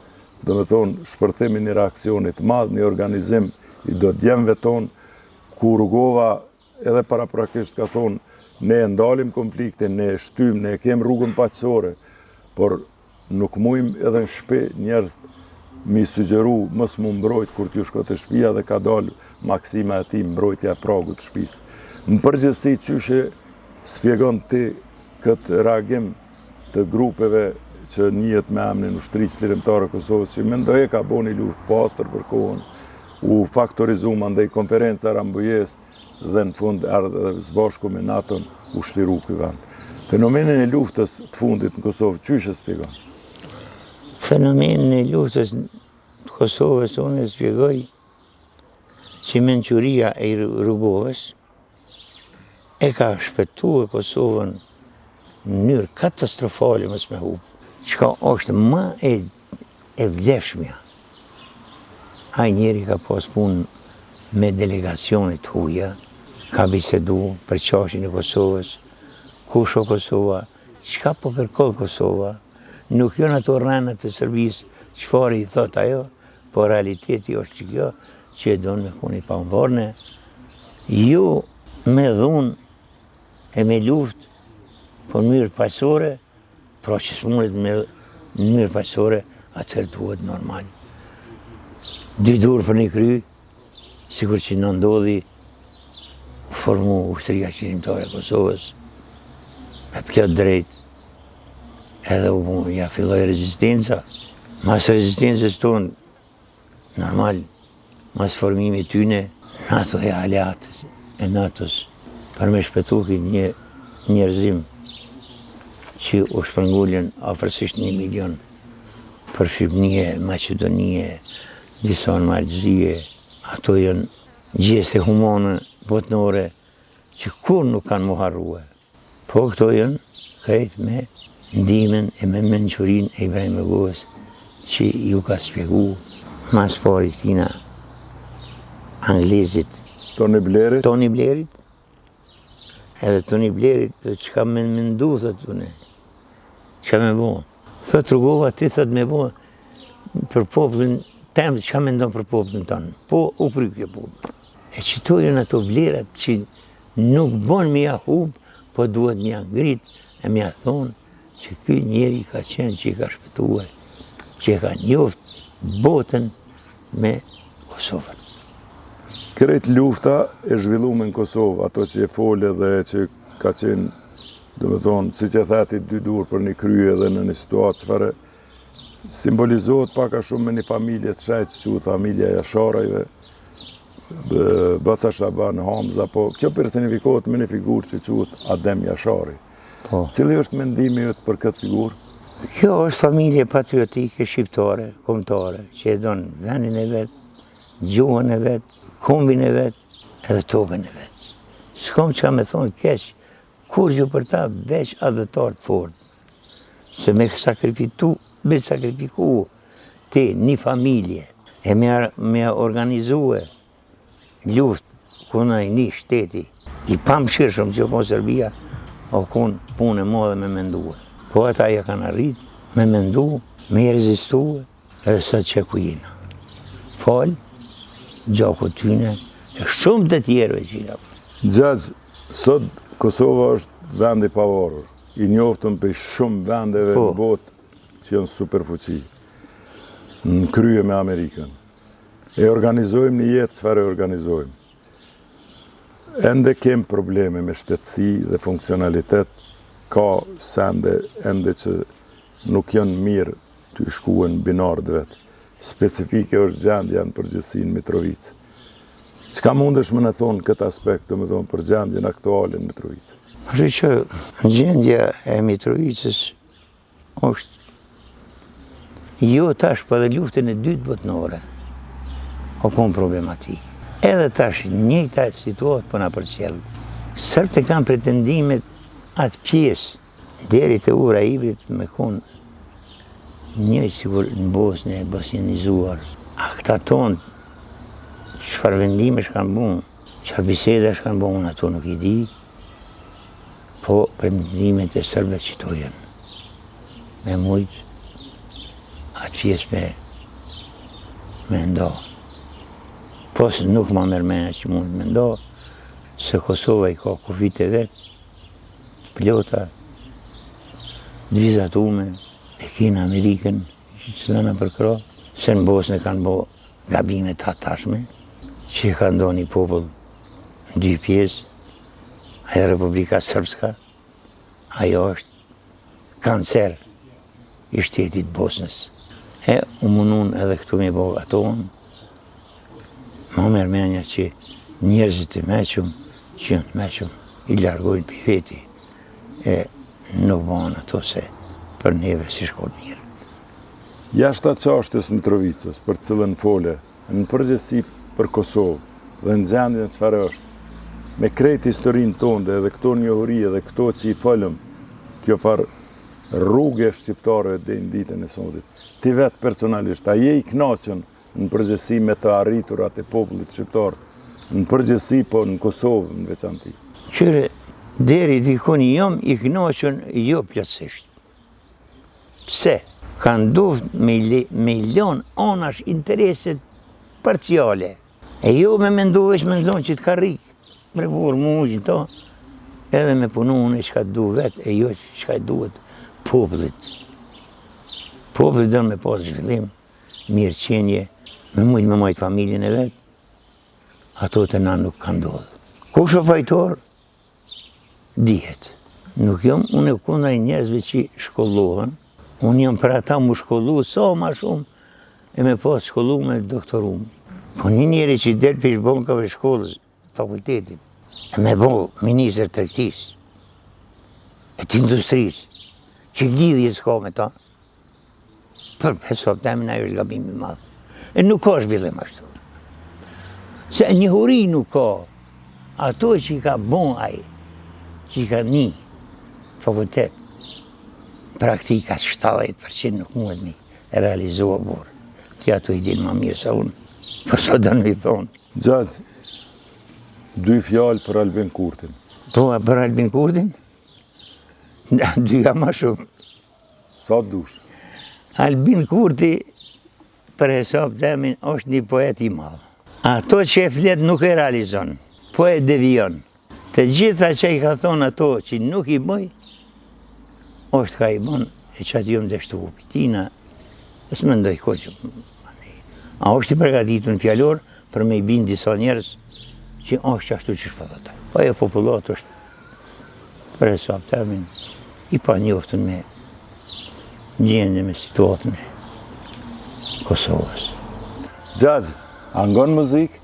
do me thonë shpërthemi një reakcionit madh, një organizim i do djemve tonë, ku Rugova edhe paraprakisht ka thonë, ne e ndalim konfliktin, ne e shtym, ne e kem rrugën paqësore, por nuk mujmë edhe në shtëpi njerëz mi sugjeru mos mu mbrojt kur t'ju shko të shtëpia dhe ka dalë maksima e ti mbrojtja e pragut të shtëpisë. Në përgjithësi qyshe spjegon ti këtë reagim të grupeve që njihet me emrin Ushtrisë Lirimtare Kosovës, që mendoj e ka bo një luftë pastër për kohën, u faktorizu mandej konferenca Rambujes dhe në fund ardhe dhe zbashku me NATO-n u shtliru këj vend. Fenomenin e luftës të fundit në Kosovë, qyshe spjegon? Fenomenin e luftës në Kosovës, unë e spjegoj që menquria e Rugovës e ka shpëtu e Kosovën në mënyrë katastrofale mos me hub, çka është më e vlefshmja. Ai njeri ka pas punë me delegacionit huja, ka bisedu për çështjen e Kosovës, kush o Kosova, çka po kërkon Kosova, nuk janë ato rrenat e Serbisë, çfarë i thot ajo, po realiteti është që kjo, që e donë me koni pavarne, ju me dhunë e me luft, po në mënyrë paqësore, pra që s'mundet në mënyrë paqësore, atëherë duhet normal. 2 dorë për një kry, sikur që në ndodhi formu ushtria qërimtare e Kosovës, me plot drejt, edhe ja filloj rezistenca. Mas rezistencës tonë, normal, mas formimi tyne, NATO e aleatës e NATO-s, për me shpetu një njerëzim që u shpërngullin afërsisht 1 milion për Shqipënie, Maqedonie, disa në Malëzie, ato janë gjeste humane botnore që kur nuk kanë mu harrua. Po këto janë krejt me ndimin e me mençurin e Ibrahim Rugos që ju ka spjegu mas pari këtina anglezit Tony Blairit, edhe Tony Blairit, që ka me mendu, thët une, që ka me bo. Thët Rugova, ti thët me bo për popullin temë, që ka me ndonë për popullin tonë. Po, u kry kjo popull. E që to janë ato vlerat që nuk bon me ja hub, po duhet me ja ngrit, e me ja thonë që ky njeri ka qenë që i ka shpëtuar, që ka njoft botën me Kosovën. Krejt lufta e zhvillume në Kosovë, ato që e fole dhe që ka qenë, do me thonë, si që theti 2 dur për një krye dhe në një situatë qëfare, simbolizohet paka shumë me një familje të shajtë që familja Jasharajve, Baca Shaban Hamza, po kjo personifikohet me një figurë që quhet Adem Jashari. Cili është mendimi jëtë për këtë figurë? Kjo është familje patriotike shqiptare, kombëtare, që e donë vendin e vetë, gjuhën e vetë, kombin e vetë, edhe tokën e vetë. S'kom që ka me thonë keq, kur gjë për ta veç adhëtar të fort. Se me sakrifiku ti një familje, e me organizue luft kuna një shteti, i pamshirshëm që konë Serbia, o konë punë e modhe me mendue. Po ata ja kanë arrit me mendu, me rezistue, edhe sa që ku jena. Falë, gjako tyne, e shumë të tjerëve që jena. Gjaz, sot Kosova është vend i pavarur, i njoftën për shumë vendeve në botë që janë superfuqi, në krye me Amerikën. E organizojmë një jetë çfarë e organizojmë. Ende kem probleme me shtetësi dhe funksionalitet, ka sende ende që nuk janë mirë të shkuen binardë vetë. Specifike është gjendja në përgjithësinë Mitrovicë. Çka mundesh më në thonë këtë aspekt, do më thonë për gjendjen aktuale në Mitrovicë? Është që gjendja e Mitrovicës është jo tash për dhe luftën e dytë botnore, o konë problematikë. Edhe tash njëjta situatë për nga përcjellë. Sërbët e kanë pretendimet atë pjesë, deri të ura ibrit me konë njëjtë sigur në Bosnë e bosnianizuar. A këta tonë, çfarë vendime shkanë bunë, çfarë biseda shkanë bunë, ato nuk i di, po pretendimet e sërbëve që to jenë. Me mujtë, atë pjesë me ndo. Posë nuk ma mërmena që mund me ndo, se Kosova i ka kufit e vetë, plota, dvizatume, e kina Amerikën, që dhe në përkro, se në Bosnë kanë bo gabime të tashme, që ka ndo një popull në 2 pjesë, ajo Republika Srpska, ajo është kancer i shtetit Bosnës. E u munun edhe këtu me bo atonë, ma mërmenja që njerëzit e meqëm, që janë të meqëm, i largojnë për veti, e nuk banë ato se për neve si shkod mirë. Jashtë atë çështjes Mitrovicës, për cilën fole, në përgjithësi për Kosovë, dhe në gjendjen çfarë është, me krejt historinë tonë dhe këto njohuri dhe këto që i folëm, kjo farë rrugë shqiptarëve dhe në ditën e sotit, ti vetë personalisht, a je i kënaqur në përgjithësi me të arriturat e popullit shqiptar, në përgjithësi po në Kosovë në veçanti? Qyre, deri dikun jam i kënaqur jo plotësisht. Pse? Kanë duft me lon anash intereset parciale. E jo me mendu veç me zonë që të ka rikë, mërkur, muqin, to. edhe me punu unë çka du vetë, e jo çka duhet popullit. Popullit do me pas zhvillim, mirëqenje, me mujtë me majtë familjen e vetë, ato të na nuk ka ndodhë. Kush o fajtor, dihet. Nuk jam unë e kundra njerëzve që shkollohen, unë jam për ata mu shkollu, sa ma shumë, e me pas shkollu me doktorum. Po një njeri që del për shbonkave shkollës, fakultetit, e me bo minister tregtisë, e të industrisë, që lidhje s'ka me ta, për hesab temin ajo është gabim i madh. E nuk ka zhvillim ashtu. Se njohuri nuk ka. Ato që i ka bon ai, që i ka një fakultet, praktika 70% nuk muhet mi realizoha borë. Ti ato i din ma mirë sa unë, për sa do në mi thonë. Gjaxh, 2 fjalë për Albin Kurtin. Po, për Albin Kurtin? Dyja ma shumë. Sa dush? Albin Kurti, për hesab temin, është një poet i madh. Ato që e flet nuk e realizon, po e devion. Të gjitha që i ka thonë ato që nuk i bëj, është ka i bon, e që atë jom dhe shtu tina, e së më ndoj ko që... A është i përgatitur në fjallor për me i bin disa njerës që është që ashtu që shpëllata. Po e popullat është, për hesab temin, i pa njoftën me gjendje me situatën e Kosovës. Gjaxh, angon muzikë?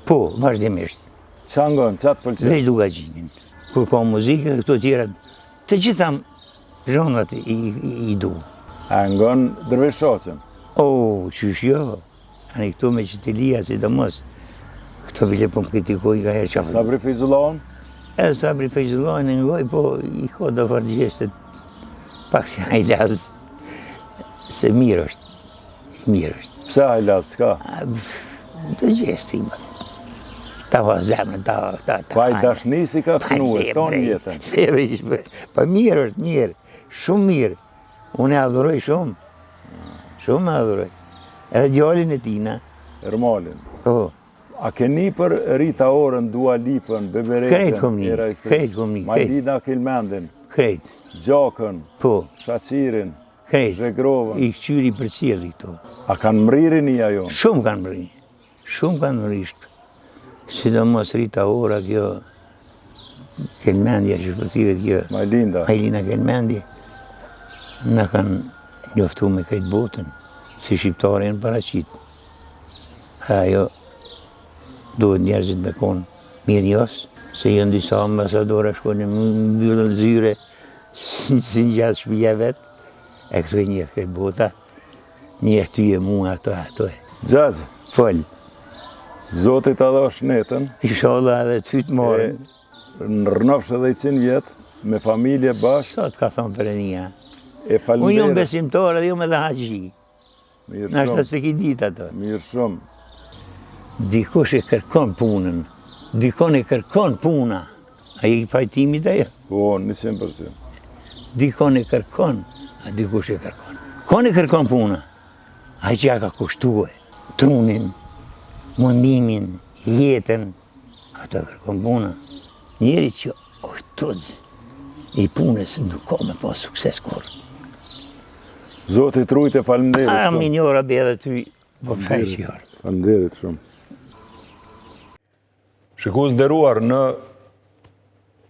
Po, vazhdimisht. Që angon, që atë pëlqen? Veç Dugaxhinin. Kur ka muzikë, këto tjera, të gjitha zhonat i du. Angon Dervish Shoqën? O, qysh jo. Ani këto me qëtilia, sidomos, këto bile po më kritikoj ka herë qafë. Sabri Feyzullahun? Edhe Sabri Feyzullahun e ngoj, po i ka do fargjestet pak si hajlaz, se mirë është, mirë është. Pse hajlaz, s'ka? Të gjesti, ta va zemë, ta... Pa i dashnisi ka fënuar, tonë jetën. Pa mirë është, mirë, shumë mirë. Unë e adhuroj shumë e adhuroj. Edhe djallin e tina. Ermalin. Po. A keni për Rita Orën, Dua Lipën, Bebereqen? Krejt kom një, krejt kom një. Majlina Kilmendin? Krejt. Gjakën? Po. Shaqirin? Krejt. Zhegrovën? I këqyri për cilë i to. A kanë mriri një ajon? Shumë kanë mri. Shumë kanë mrishtë. Sidomos Rita Ora, kjo Kelmendja që shpërciret kjo. Majlina Kelmendje. Në kanë njoftu me krejt botën, si shqiptare në paraqit. Ajo duhet njerëzit me konë mirë josë, se jënë disa ambasadora shkone më mbyllën zyre si një gjatë shpija vetë, e këtu e një krejt bota, një ty e mua ato e. Gjaxh. Fol. Zotit adho shnetën. Inshallah edhe të fytë morën. Në rënofsh edhe i 100 vjetë, me familje bashkë. Sa të ka thonë për e një? E falenderit. Unë jam besimtar edhe jam edhe haxhi. Mirë Nashta shumë. se ki ditë ato. Mirë shumë. Dikush e kërkon punën, dikon e kërkon puna. A i pajtimit ajo? Po, 100%. Dikon e kërkon, a dikush e kërkon. Kon e kërkon puna. A i që ja ka kushtue, trunin, mundimin, jetën, ato e kërkon puna. Njeri që është tëzë i punës nuk ka me pas sukses kur. Zotit rujt e falenderit shumë. A minjora be edhe ty, po fejqjarë. Falenderit shumë. Shikues nderuar, në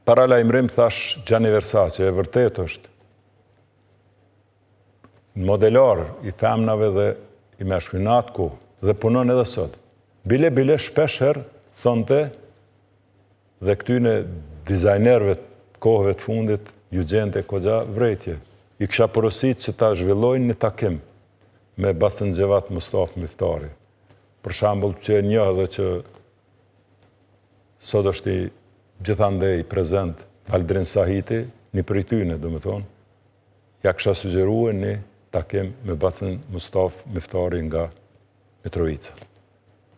paralajmërim thash Gjani Versace, e vërtet është modelar i femnave dhe i meshkujnat ku dhe punon edhe sot. Bile shpesher thonte dhe këtyne dizajnerve të kohëve të fundit ju gjente kogja vrejtje. I kisha porosit që ta zhvillojnë një takim me Bacëngjevat Mustafa Miftari. Për shambull që një dhe që sot është i gjithandej prezent Aldrin Sahiti, një për i tyne, do me thonë, ja kisha sugjeruar një takim me Bacën Mustafa Miftari nga Mitrovica.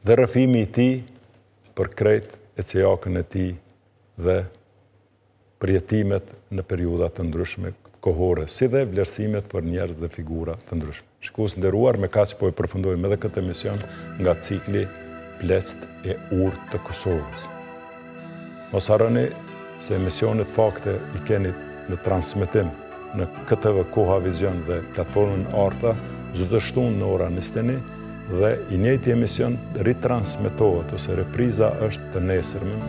Dhe rrëfimi i ti për krejt e cejakën e ti dhe përjetimet në periudat të ndryshme kohore, si dhe vlerësimet për njerëz dhe figura të ndryshme. Shikues nderuar, me kaq po e përfundojmë edhe këtë emision nga cikli Pleqt e Urtë të Kosovës. Mos harroni se emisionet fakte i keni në transmitim në KTV Koha Vizion dhe platformën Arta, çdo shtunë në ora 21 dhe i njëjti emision ritransmetohet ose repriza është të nesërmen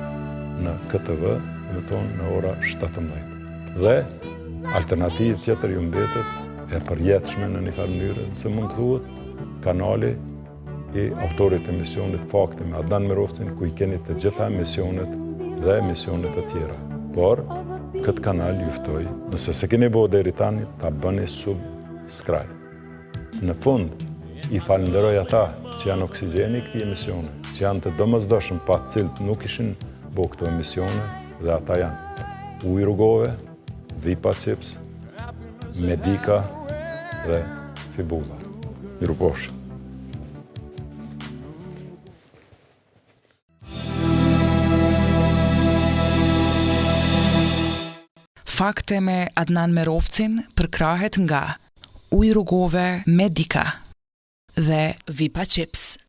në KTV, dhe tonë në ora 17. Dhe alternativë tjetër ju mbetet e përjetshme në një farë mënyrë, se mund të thuhet kanali i autorit të emisionit Fakte me Adnan Mirovcin, ku i keni të gjitha emisionet dhe emisionet e tjera. Por, këtë kanal juftoj, nëse se keni bo deri tani, ta bëni subscribe. Në fund, i falenderoj ata që janë oksigeni i këtij emisioni, që janë të domosdoshëm pa të cilët nuk ishin bo këto emisione, dhe ata janë Ujë Rrugove, Vipa Chips, Medika dhe Fibula. Mirupofshim. Fakte me Adnan Mirovcin përkrahet nga Ujë Rrugove, Medika dhe Vipa Chips.